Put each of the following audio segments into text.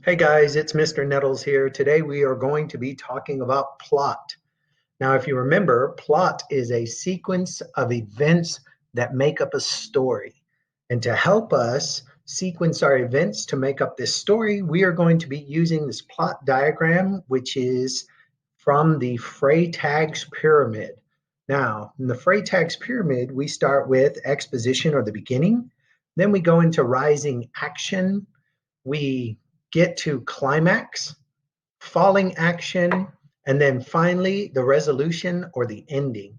Hey guys, it's Mr. Nettles here. Today we are going to be talking about plot. Now, if you remember, plot is a sequence of events that make up a story. And to help us sequence our events to make up this story, we are going to be using this plot diagram, which is from the Freytag's Pyramid. Now, in the Freytag's Pyramid, we start with exposition or the beginning. Then we go into rising action, we get to climax, falling action, and then finally the resolution or the ending.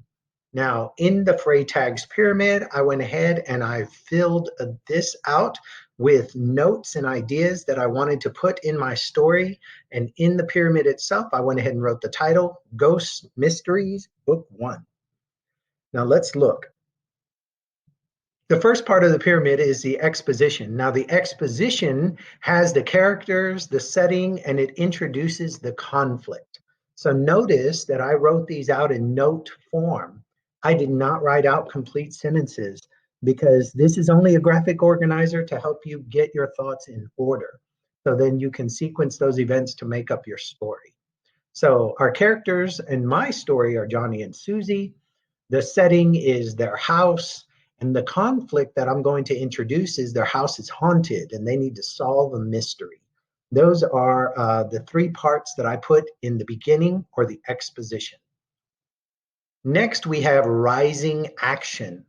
Now, in the Freytag's pyramid, I went ahead and I filled this out with notes and ideas that I wanted to put in my story. And in the pyramid itself, I went ahead and wrote the title, Ghost Mysteries, Book One. Now let's look. The first part of the pyramid is the exposition. Now, the exposition has the characters, the setting, and it introduces the conflict. So notice that I wrote these out in note form. I did not write out complete sentences because this is only a graphic organizer to help you get your thoughts in order. So then you can sequence those events to make up your story. So our characters in my story are Johnny and Susie. The setting is their house, and the conflict that I'm going to introduce is their house is haunted and they need to solve a mystery. Those are the three parts that I put in the beginning or the exposition. Next, we have rising action.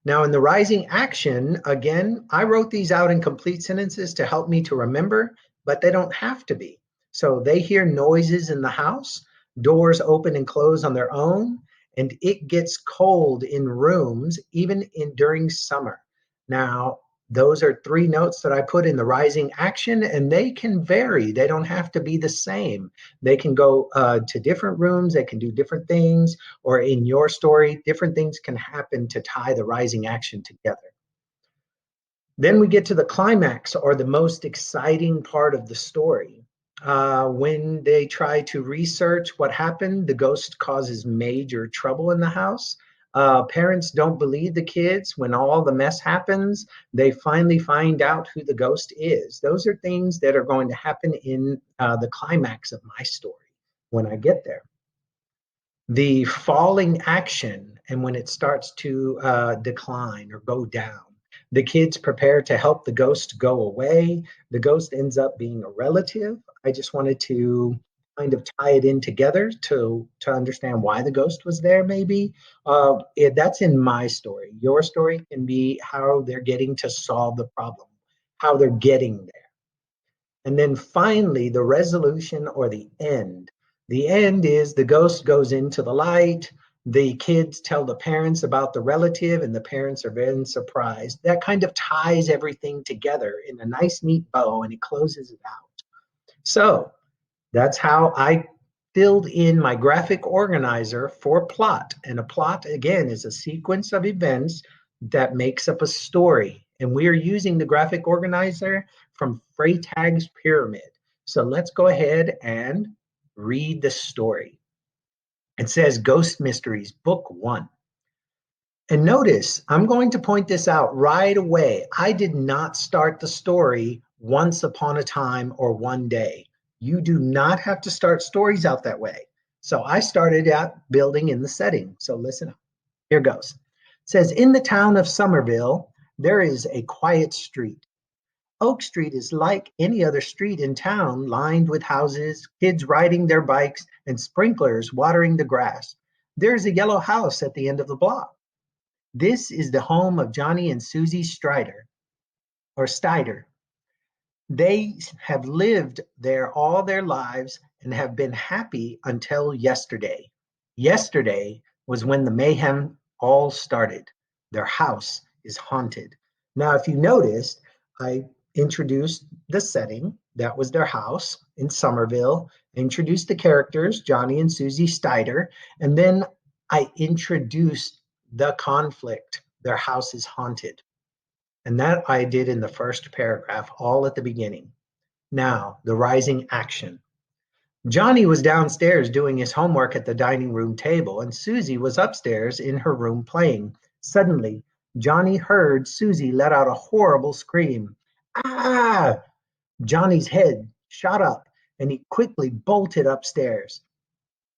Now, in the rising action, again, I wrote these out in complete sentences to help me to remember, but they don't have to be. So they hear noises in the house, doors open and close on their own, and it gets cold in rooms, even during summer. Now, those are three notes that I put in the rising action, and they can vary. They don't have to be the same. They can go to different rooms, they can do different things, or in your story, different things can happen to tie the rising action together. Then we get to the climax or the most exciting part of the story. When they try to research what happened, the ghost causes major trouble in the house. Parents don't believe the kids. When all the mess happens, they finally find out who the ghost is. Those are things that are going to happen in the climax of my story when I get there. The falling action, and when it starts to decline or go down, the kids prepare to help the ghost go away. The ghost ends up being a relative. I just wanted to kind of tie it in together to understand why the ghost was there. Maybe that's in my story. Your story can be how they're getting to solve the problem, how they're getting there. And then finally, the resolution or the end. The end is the ghost goes into the light. The kids tell the parents about the relative, and the parents are very surprised. That kind of ties everything together in a nice, neat bow, and it closes it out. So that's how I filled in my graphic organizer for plot. And a plot, again, is a sequence of events that makes up a story. And we are using the graphic organizer from Freytag's Pyramid. So let's go ahead and read the story. It says Ghost Mysteries, Book One. And notice, I'm going to point this out right away. I did not start the story once upon a time or one day. You do not have to start stories out that way. So I started out building in the setting. So listen up. Here goes. It says, in the town of Somerville, there is a quiet street. Oak Street is like any other street in town, lined with houses, kids riding their bikes, and sprinklers watering the grass. There's a yellow house at the end of the block. This is the home of Johnny and Susie Strider, or Stider. They have lived there all their lives and have been happy until yesterday. Yesterday was when the mayhem all started. Their house is haunted. Now, if you noticed, I introduced the setting. That was their house in Somerville. I introduced the characters, Johnny and Susie Stider, and then I introduced the conflict. Their house is haunted. And that I did in the first paragraph, all at the beginning. Now, the rising action. Johnny was downstairs doing his homework at the dining room table, and Susie was upstairs in her room playing. Suddenly, Johnny heard Susie let out a horrible scream. Ah! Johnny's head shot up, and he quickly bolted upstairs.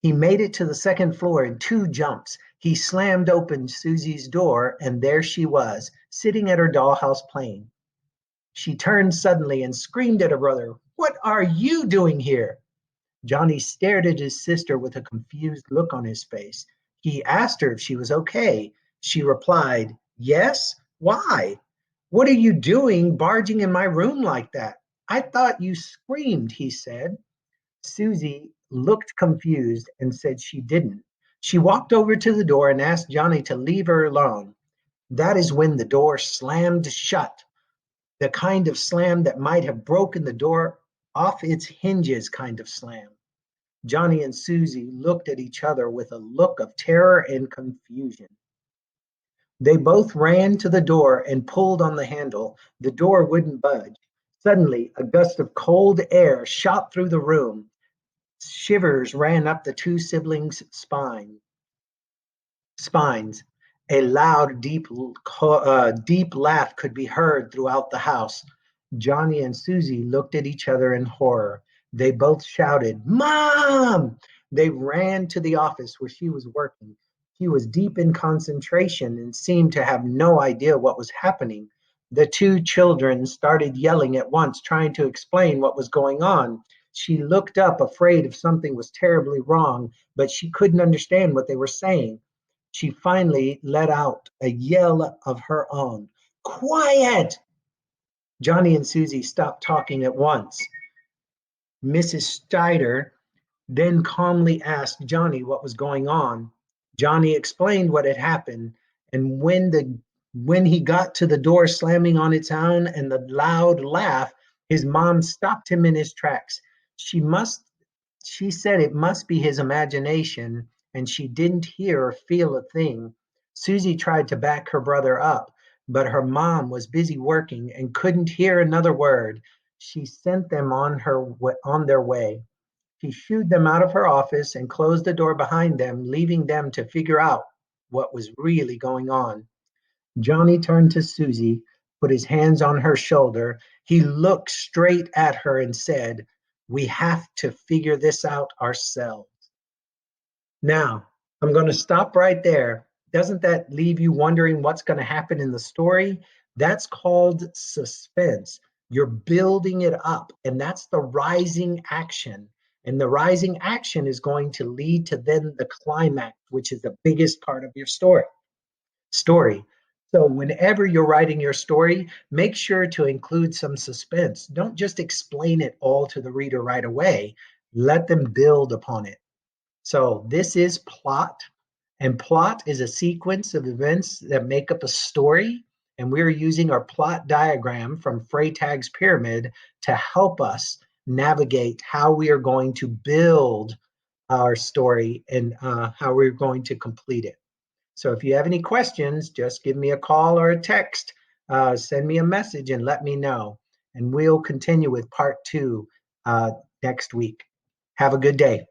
He made it to the second floor in 2 jumps. He slammed open Susie's door, and there she was, sitting at her dollhouse playing. She turned suddenly and screamed at her brother, "What are you doing here?" Johnny stared at his sister with a confused look on his face. He asked her if she was okay. She replied, "Yes? Why? What are you doing barging in my room like that? I thought you screamed," he said. Susie looked confused and said she didn't. She walked over to the door and asked Johnny to leave her alone. That is when the door slammed shut, the kind of slam that might have broken the door off its hinges kind of slam. Johnny and Susie looked at each other with a look of terror and confusion. They both ran to the door and pulled on the handle. The door wouldn't budge. Suddenly, a gust of cold air shot through the room. Shivers ran up the two siblings' spines. A loud, deep laugh could be heard throughout the house. Johnny and Susie looked at each other in horror. They both shouted, "Mom!" They ran to the office where she was working. She was deep in concentration and seemed to have no idea what was happening. The two children started yelling at once, trying to explain what was going on. She looked up, afraid if something was terribly wrong, but she couldn't understand what they were saying. She finally let out a yell of her own. "Quiet!" Johnny and Susie stopped talking at once. Mrs. Steiner then calmly asked Johnny what was going on. Johnny explained what had happened, and when he got to the door slamming on its own and the loud laugh, his mom stopped him in his tracks. She said it must be his imagination, and she didn't hear or feel a thing. Susie tried to back her brother up, but her mom was busy working and couldn't hear another word. She sent them on their way. She shooed them out of her office and closed the door behind them, leaving them to figure out what was really going on. Johnny turned to Susie, put his hands on her shoulder. He looked straight at her and said, "We have to figure this out ourselves." Now, I'm going to stop right there. Doesn't that leave you wondering what's going to happen in the story? That's called suspense. You're building it up, and that's the rising action. And the rising action is going to lead to then the climax, which is the biggest part of your story. So whenever you're writing your story, make sure to include some suspense. Don't just explain it all to the reader right away. Let them build upon it. So this is plot, and plot is a sequence of events that make up a story. And we're using our plot diagram from Freytag's pyramid to help us navigate how we are going to build our story and how we're going to complete it. So if you have any questions, just give me a call or a text, send me a message and let me know. And we'll continue with part 2 next week. Have a good day.